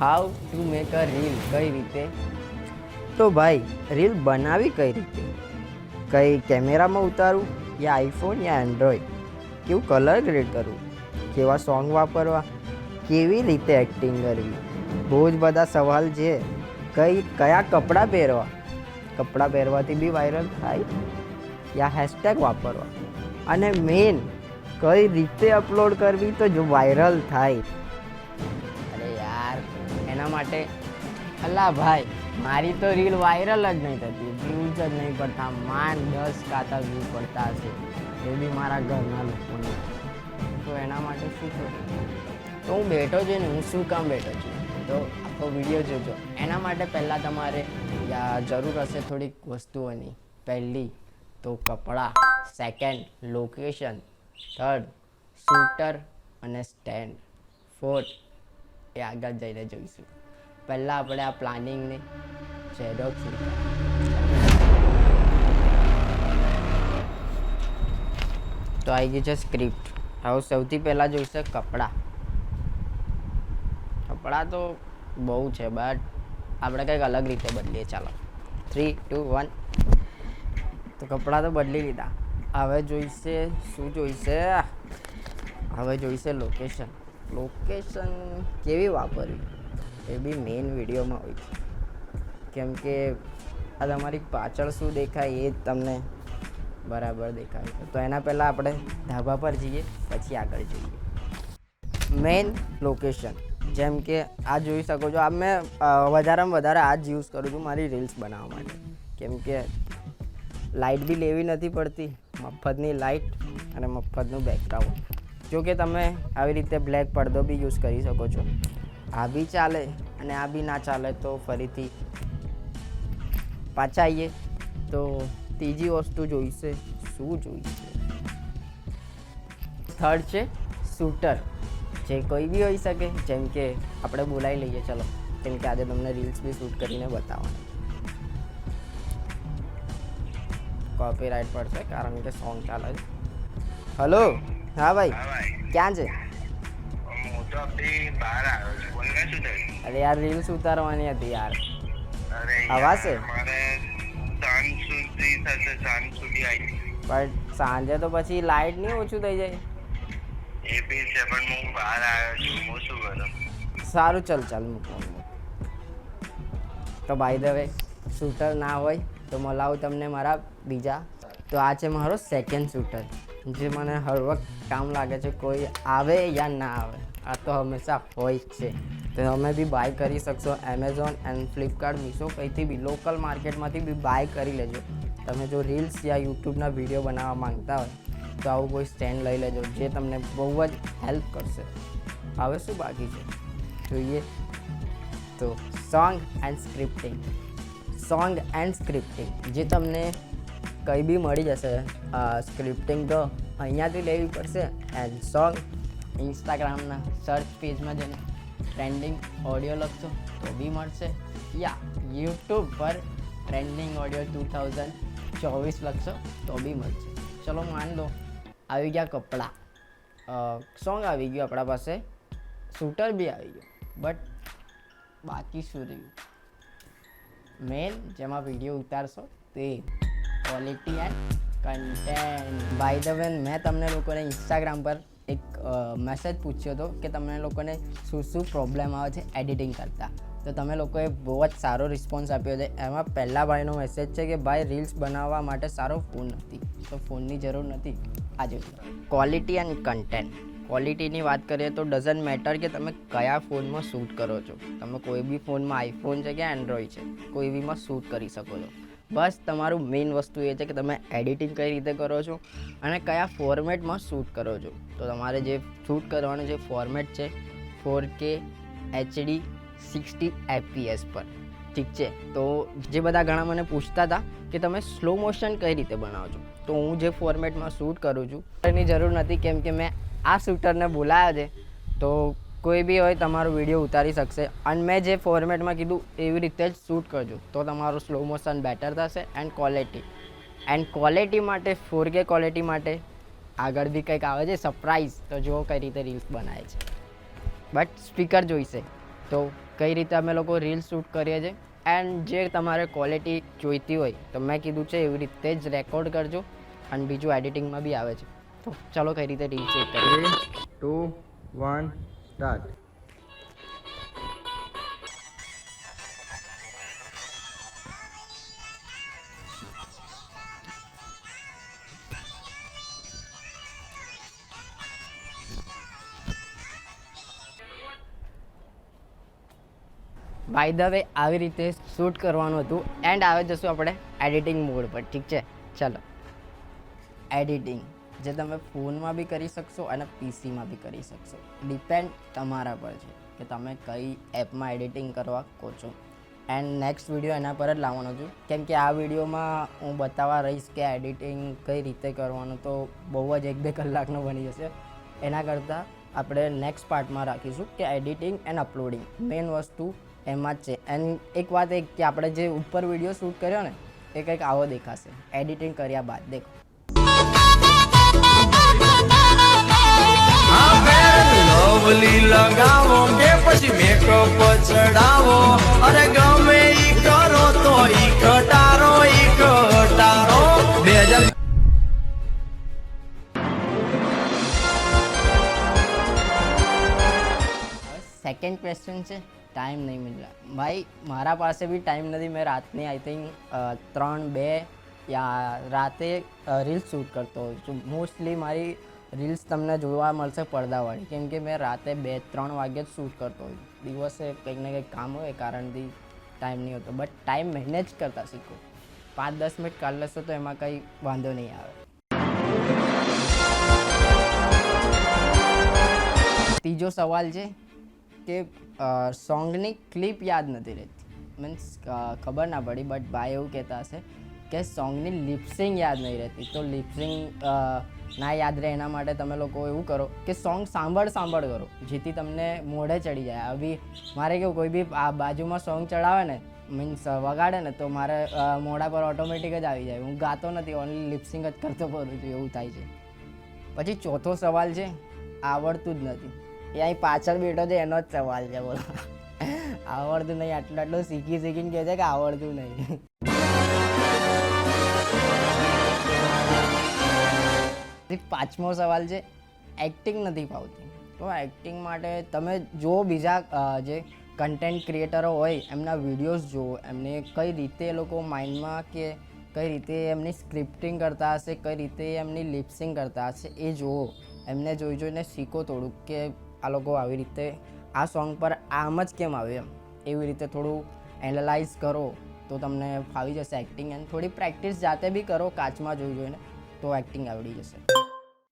How to make a reel, કઈ રીતે? તો ભાઈ રીલ બનાવી કઈ રીતે? કઈ કેમેરામાં ઉતારું યા આઈફોન યા એન્ડ્રોઈડ? કેવું કલર ગ્રેડ કરવું? કેવા સોંગ વાપરવા? કેવી રીતે એક્ટિંગ કરવી? બહુ જ બધા સવાલ છે. કયા કપડાં પહેરવા? કપડાં પહેરવાથી બી વાયરલ થાય યા હેશટેગ વાપરવા? અને મેઇન કઈ રીતે અપલોડ કરવી તો જો વાયરલ થાય? અરે યાર એના માટે અલ્લા ભાઈ મારી તો રીલ વાયરલ જ નહીં થતી, વ્યૂઝ જ નહીં પડતા, માંડ 10 કાતા વ્યૂ પડતા હશે, એ બી મારા ઘરના લોકોને. તો એના માટે શું કરું? તો હું બેઠો છું ને, હું શું કામ બેઠો છું? તો આખો વિડીયો જોજો. એના માટે પહેલાં તમારે જરૂર હશે થોડીક વસ્તુઓની. પહેલી તો કપડાં, સેકન્ડ લોકેશન, થર્ડ શૂટર અને સ્ટેન્ડ, ફોર્થ એ આગળ જઈને જોઈશું. પહેલાં આપણે આ પ્લાનિંગને ઝેરોક્સ તો આવી ગઈ છે સ્ક્રિપ્ટ. હવે સૌથી પહેલાં જોઈશે કપડાં. કપડાં તો બહુ છે બટ આપણે કંઈક અલગ રીતે બદલીએ. ચાલો 3, 2, 1. તો કપડાં તો બદલી લીધા. હવે જોઈશે શું જોઈશે? હવે જોઈશે લોકેશન. લોકેશન કેવી વાપરવી એ બી મેઇન વિડીયોમાં હોય છે, કેમ કે આ તમારી પાછળ શું દેખાય એ જ તમને બરાબર દેખાય. તો એના પહેલાં આપણે ધાબા પર જઈએ, પછી આગળ જોઈએ. મેઇન લોકેશન, જેમ કે આ જોઈ શકો છો. આ મેં વધારેમાં વધારે આ જ યુઝ કરું છું મારી રીલ્સ બનાવવા માટે, કેમ કે લાઇટ બી લેવી નથી પડતી, મફતની લાઇટ અને મફતનું બેકગ્રાઉન્ડ. જો કે તમે આવી રીતે બ્લેક પડદો બી યુઝ કરી શકો છો, આ બી ચાલે અને આ બી ના ચાલે. તો ફરીથી પાછા આવીએ. તો ત્રીજી વસ્તુ જોઈશે. શું જોઈશે? થર્ડ છે શૂટર, જે કોઈ બી હોઈ શકે. જેમ કે આપણે બોલાવી લઈએ, ચલો, કેમ કે આજે તમને રીલ્સ બી શૂટ કરીને બતાવવાની. કોપીરાઇટ પડશે કારણ કે સોંગ ચાલે છે. હલો, હા ભાઈ, ક્યાં છે? અરે યાર રીલ્સ ઉતારવાની હતી યાર. આવાશે પણ સાંજે તો પછી લાઇટ નહીં ઓછું થઈ જાય. સારું, ચાલ મૂકવાનું. તો બાય ધ વે શૂટર ના હોય તો મળાવું તમને મારા બીજા. તો આ છે મારો સેકન્ડ શૂટર, જે મને હર વખત કામ લાગે છે. કોઈ આવે યા ના આવે, આ તો હંમેશા હોય જ છે. તો તમે બી બાય કરી શકશો એમેઝોન એન્ડ ફ્લિપકાર્ટ, મીશો, કંઈથી બી લોકલ માર્કેટમાંથી બી બાય કરી લેજો. તમે જો રીલ્સ યા યુટ્યુબના વિડીયો બનાવવા માંગતા હોય તો આવું કોઈ સ્ટેન્ડ લઈ લેજો, જે તમને બહુ જ હેલ્પ કરશે. હવે શું બાકી છે જોઈએ? તો સોંગ એન્ડ સ્ક્રિપ્ટિંગ, જે તમને કંઈ બી મળી જશે. સ્ક્રિપ્ટિંગ તો અહીંયાથી લેવી પડશે, એન્ડ સોંગ ઇન્સ્ટાગ્રામના સર્ચ પેજમાં જઈને ટ્રેન્ડિંગ ઓડિયો લખશો તો બી મળશે, યા યુટ્યુબ પર ટ્રેન્ડિંગ ઓડિયો 2024 લખશો તો બી મળશે. ચલો માન લો આવી ગયા કપડાં, સોંગ આવી ગયું આપણા પાસે, શૂટર બી આવી ગયું, બટ બાકી શું રહ્યું? મેન જેમાં વિડીયો ઉતારશો તે quality and content. By the way મેં તમને લોકોને ઇન્સ્ટાગ્રામ પર એક મેસેજ પૂછ્યો હતો કે તમને લોકોને શું પ્રોબ્લેમ આવે છે એડિટિંગ કરતાં. તો તમે લોકોએ બહુ જ સારો રિસ્પોન્સ આપ્યો છે. એમાં પહેલા ભાઈનો મેસેજ છે કે ભાઈ રીલ્સ બનાવવા માટે સારો ફોન નથી, તો ફોનની જરૂર નથી. આજે ક્વોલિટી એન્ડ કન્ટેન્ટ. ક્વોલિટીની વાત કરીએ તો ડઝન્ટ મેટર કે તમે કયા ફોનમાં શૂટ કરો છો. તમે કોઈ બી ફોનમાં, આઈફોન છે કે એન્ડ્રોઈડ છે, કોઈ બીમાં શૂટ કરી શકો છો. બસ તમારું મેઇન વસ્તુ એ છે કે તમે એડિટિંગ કઈ રીતે કરો છો અને કયા ફોર્મેટમાં શૂટ કરો છો. તો તમારે જે શૂટ કરવાનું જે ફોર્મેટ છે 4K HD 60 FPS પર, ઠીક છે? તો જે બધા ઘણા મને પૂછતા હતા કે તમે સ્લો મોશન કઈ રીતે બનાવો છો, તો હું જે ફોર્મેટમાં શૂટ કરું છું એની જરૂર નથી, કેમ કે મેં આ શૂટરને બોલાવ્યા છે. તો કોઈ બી હોય તમારો વિડીયો ઉતારી શકશે, અને મેં જે ફોર્મેટમાં કીધું એવી રીતે જ શૂટ કરજો તો તમારું સ્લો મોશન બેટર થશે. એન્ડ ક્વોલિટી માટે 4K ક્વોલિટી માટે આગળ બી કંઈક આવે છે સરપ્રાઈઝ, તો જુઓ કઈ રીતે રીલ્સ બનાવે છે. બટ સ્પીકર જોઈશે. તો કઈ રીતે અમે લોકો રીલ શૂટ કરીએ છીએ એન્ડ જે તમારે ક્વોલિટી જોઈતી હોય તો મેં કીધું છે એવી રીતે જ રેકોર્ડ કરજો અને બીજું એડિટિંગમાં બી આવે છે. તો ચલો કઈ રીતે રીલ શૂટ કરીએ. 3, 2, 1, સ્ટાર્ટ. બાય ધ વે આવી રીતે શૂટ કરવાનું હતું એન્ડ આવે જશું આપણે એડિટિંગ મોડ પર. ઠીક છે, ચલો. એડિટિંગ જે તમે ફોનમાં બી કરી શકશો અને પીસીમાં બી કરી શકશો. ડિપેન્ડ તમારા પર છે કે તમે કઈ એપમાં એડિટિંગ કરવા કહો છો. એન્ડ નેક્સ્ટ વિડીયો એના પર જ લાવવાનો છું, કેમ કે આ વિડીયોમાં હું બતાવવા રહીશ કે એડિટિંગ કઈ રીતે કરવાનું, તો બહુ જ 1-2 કલાકનો બની જશે. એના કરતાં આપણે નેક્સ્ટ પાર્ટમાં રાખીશું કે એડિટિંગ એન્ડ અપલોડિંગ મેઇન વસ્તુ એમાં જ છે. એન્ડ એક વાત એ કે આપણે જે ઉપર વિડીયો શૂટ કર્યો ને એ કંઈક આવો દેખાશે એડિટિંગ કર્યા બાદ. દેખો, લવલી લગાવો કે પછી મેકઅપ ચડાવો, અરે ગમે ઈ કરો તો ઈ કટારો 2000. સેકન્ડ ક્વેશ્ચન છે ટાઈમ નહીં મળ્યા. ભાઈ મારા પાસે બી ટાઈમ નથી. મેં રાતની આઈ થિંક 3-2 યા રાતે રીલ્સ શૂટ કરતો હોઉં છું. મોસ્ટલી મારી રીલ્સ તમને જોવા મળશે પડદાવાળી, કેમ કે મેં રાતે 2-3 વાગે જ શૂટ કરતો હોઉં. દિવસે કંઈક ને કંઈક કામ હોય એ કારણથી ટાઈમ નહીં હોતો. બટ ટાઈમ મેનેજ કરતા શીખો. 5-10 મિનિટ કાઢી લેશો તો એમાં કંઈ વાંધો નહીં આવે. ત્રીજો સવાલ છે કે સોંગની ક્લિપ યાદ નથી રહેતી. મીન્સ ખબર ના પડી, બટ ભાઈ એવું કહેતા હશે કે સોંગની લિપસિંગ યાદ નહીં રહેતી. તો લિપસિંગ ના યાદ રહે એના માટે તમે લોકો એવું કરો કે સોંગ સાંભળ કરો, જેથી તમને મોઢે ચડી જાય. હવે મારે કેવું, કોઈ બી આ બાજુમાં સોંગ ચડાવે ને, મીન્સ વગાડે ને, તો મારે મોઢા પર ઓટોમેટિક જ આવી જાય. હું ગાતો નથી, ઓનલી લિપસિંગ જ કરતો ફરું છું, એવું થાય છે. પછી ચોથો સવાલ છે આવડતું જ નથી. એ અહીં પાછળ બેઠો છે એનો જ સવાલ છે. બોલો, આવડતું નહીં, આટલું શીખીને કહે છે કે આવડતું નહીં. પાંચમો સવાલ છે એક્ટિંગ નથી ફાવતી. તો એક્ટિંગ માટે તમે જો બીજા જે કન્ટેન્ટ ક્રિએટરો હોય એમના વિડીયોઝ જુઓ, એમને કઈ રીતે એ લોકો માઇન્ડમાં કે કઈ રીતે એમની સ્ક્રિપ્ટિંગ કરતા હશે, કઈ રીતે એમની લિપસિંગ કરતા હશે એ જુઓ. એમને જોઈને શીખો થોડુંક કે આ લોકો આવી રીતે આ સોંગ પર આમ જ કેમ આવ્યું, એવી રીતે થોડું એનાલાઇઝ કરો તો તમને ફાવી જશે એક્ટિંગ. એન્ડ થોડી પ્રેક્ટિસ જાતે બી કરો કાચમાં જોઈને, તો એક્ટિંગ આવડી જશે.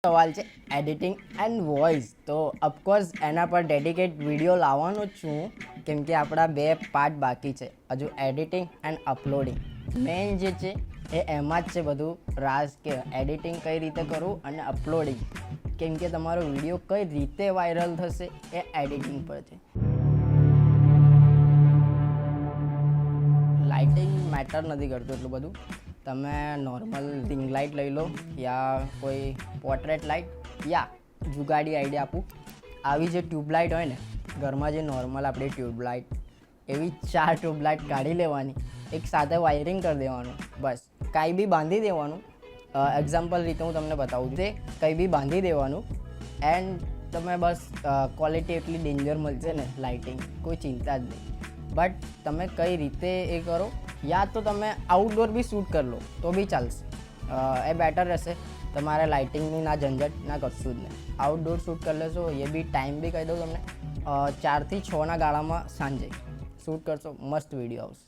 સવાલ છે એડિટિંગ એન્ડ વોઇસ. તો ઓફકોર્સ એના પર ડેડિકેટ વિડીયો લાવવાનો જ છું, કેમ કે આપણા 2 પાર્ટ બાકી છે હજુ, એડિટિંગ એન્ડ અપલોડિંગ. મેઇન જે છે એ એમાં જ છે બધું રાઝ, કે એડિટિંગ કઈ રીતે કરવું અને અપલોડિંગ, કેમ કે તમારો વિડીયો કઈ રીતે વાયરલ થશે એ એડિટિંગ પર છે. લાઇટિંગ મેટર નથી કરતું એટલું બધું. તમે નોર્મલ રિંગ લાઇટ લઈ લો યા કોઈ પોર્ટ્રેટ લાઇટ, યા જુગાડી આઈડિયા આપું, આવી જે ટ્યુબલાઇટ હોય ને ઘરમાં, જે નોર્મલ આપણી ટ્યુબલાઇટ, એવી 4 ટ્યુબલાઇટ કાઢી લેવાની, એક સાથે વાયરિંગ કરી દેવાનું, બસ કાંઈ બી બાંધી દેવાનું. એક્ઝામ્પલ રીતે હું તમને બતાવું છું. તે કંઈ બી બાંધી દેવાનું એન્ડ તમે બસ ક્વોલિટી એટલી ડેન્જર મળશે ને લાઇટિંગ, કોઈ ચિંતા જ નહીં. બટ તમે કઈ રીતે એ કરો, યા તો તમે આઉટડોર બી શૂટ કરી લો તો બી ચાલશે, એ બેટર રહેશે. તમારે લાઇટિંગની ના ઝંઝટ ના કશું જ નહીં. આઉટડોર શૂટ કરી લેશો, એ બી ટાઈમ બી કહી દઉં તમને, 4 થી 6 ના ગાળામાં સાંજે શૂટ કરશો, મસ્ત વિડીયો આવશે.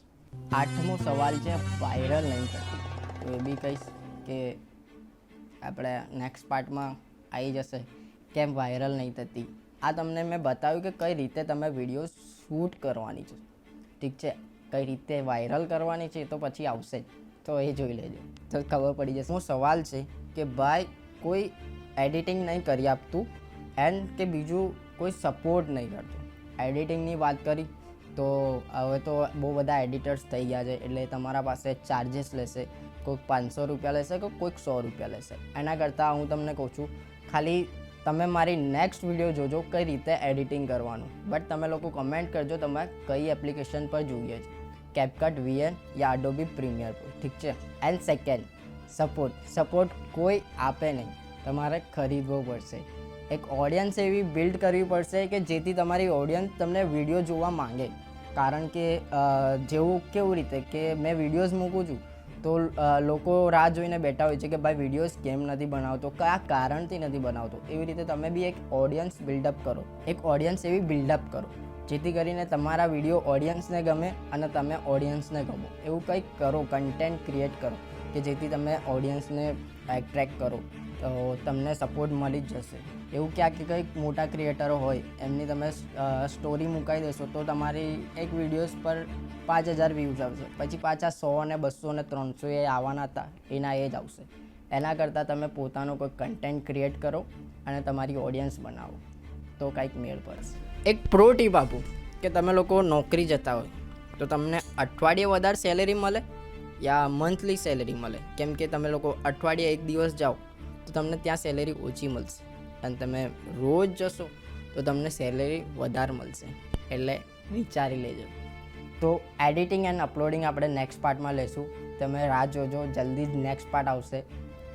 8મો સવાલ છે વાયરલ નહીં થતી. તો એ બી કહીશ કે આપણે નેક્સ્ટ પાર્ટમાં આવી જશે કેમ વાયરલ નહીં થતી. આ તમને મેં બતાવ્યું કે કઈ રીતે તમે વિડીયો શૂટ કરવાની છે, ઠીક છે. કઈ રીતે વાયરલ કરવાની છે તો પછી આવશે જ, તો એ જોઈ લેજો તો ખબર પડી જશે. હું સવાલ છે કે ભાઈ કોઈ એડિટિંગ નહીં કરી આપતું એન્ડ કે બીજું કોઈ સપોર્ટ નહીં કરતું. એડિટિંગની વાત કરી તો હવે તો બહુ બધા એડિટર્સ થઈ ગયા છે, એટલે તમારા પાસે ચાર્જિસ લેશે. કોઈક 500 રૂપિયા લેશે, કોઈક 100 રૂપિયા લેશે. એના કરતાં હું તમને કહું છું ખાલી તમે મારી નેક્સ્ટ વિડીયો જોજો કઈ રીતે એડિટિંગ કરવાનું. બટ તમે લોકો કમેન્ટ કરજો તમે કઈ એપ્લિકેશન પર જોઈએ છે, કેપકટ VN યા એડોબી પ્રીમિયર પર, ઠીક છે. એન્ડ સેકન્ડ, સપોર્ટ કોઈ આપે નહીં, તમારે ખરીદવો પડશે. એક ઓડિયન્સ એવી બિલ્ડ કરવી પડશે કે જેથી તમારી ઓડિયન્સ તમને વિડીયો જોવા માંગે. કારણ કે જેવું કેવું રીતે કે મેં વિડીયોઝ મૂકું છું તો લોકો રાહ જોઈને બેઠા હોય છે કે ભાઈ વિડીયોઝ કેમ નથી બનાવતો, કયા કારણથી નથી બનાવતો. એવી રીતે તમે બી એક ઓડિયન્સ બિલ્ડઅપ કરો, એક ઓડિયન્સ એવી બિલ્ડઅપ કરો જેથી કરીને તમારા વિડીયો ઓડિયન્સને ગમે અને તમે ઓડિયન્સને ગમો. એવું કંઈક કરો, કન્ટેન્ટ ક્રિએટ કરો કે જેથી તમે ઓડિયન્સને એટ્રેક્ટ કરો, તો તમને સપોર્ટ મળી જ જશે. એવું ક્યાંક કે કંઈક મોટા ક્રિએટરો હોય એમની તમે સ્ટોરી મુકાઈ દેશો તો તમારી એક વિડીયોઝ પર 5000 વ્યૂઝ આવશે, પછી પાછા 100 ને 200 ને 300 એ આવવાના હતા એના એ જ આવશે. એના કરતાં તમે પોતાનો કોઈ કન્ટેન્ટ ક્રિએટ કરો અને તમારી ઓડિયન્સ બનાવો તો કંઈક મેળ પડશે. એક પ્રો ટીપ આપું કે તમે લોકો નોકરી જતા હોય તો તમને અઠવાડિયે વધારે સેલેરી મળે યા મંથલી સેલેરી મળે. કેમ કે તમે લોકો અઠવાડિયે એક દિવસ જાઓ તો તમને ત્યાં સેલેરી ઓછી મળશે અને તમે રોજ જશો તો તમને સેલેરી વધારે મળશે. એટલે વિચારી લેજો. તો એડિટિંગ એન્ડ અપલોડિંગ આપણે નેક્સ્ટ પાર્ટમાં લેશું. તમે રાહ જોજો, જલ્દી જ નેક્સ્ટ પાર્ટ આવશે.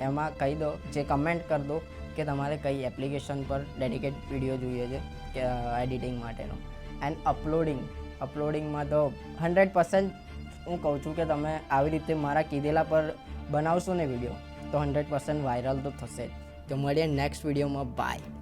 એમાં કહી દો, જે કમેન્ટ કરી દો કે તમારે કઈ એપ્લિકેશન પર ડેડિકેટ વિડીયો જોઈએ છે કે એડિટિંગ માટેનો. એન્ડ અપલોડિંગમાં તો 100% હું કહું છું કે તમે આવી રીતે મારા કીધેલા પર બનાવશો ને વિડીયો તો 100% વાયરલ તો થશે જ. તો મળીએ નેક્સ્ટ વિડીયોમાં. બાય.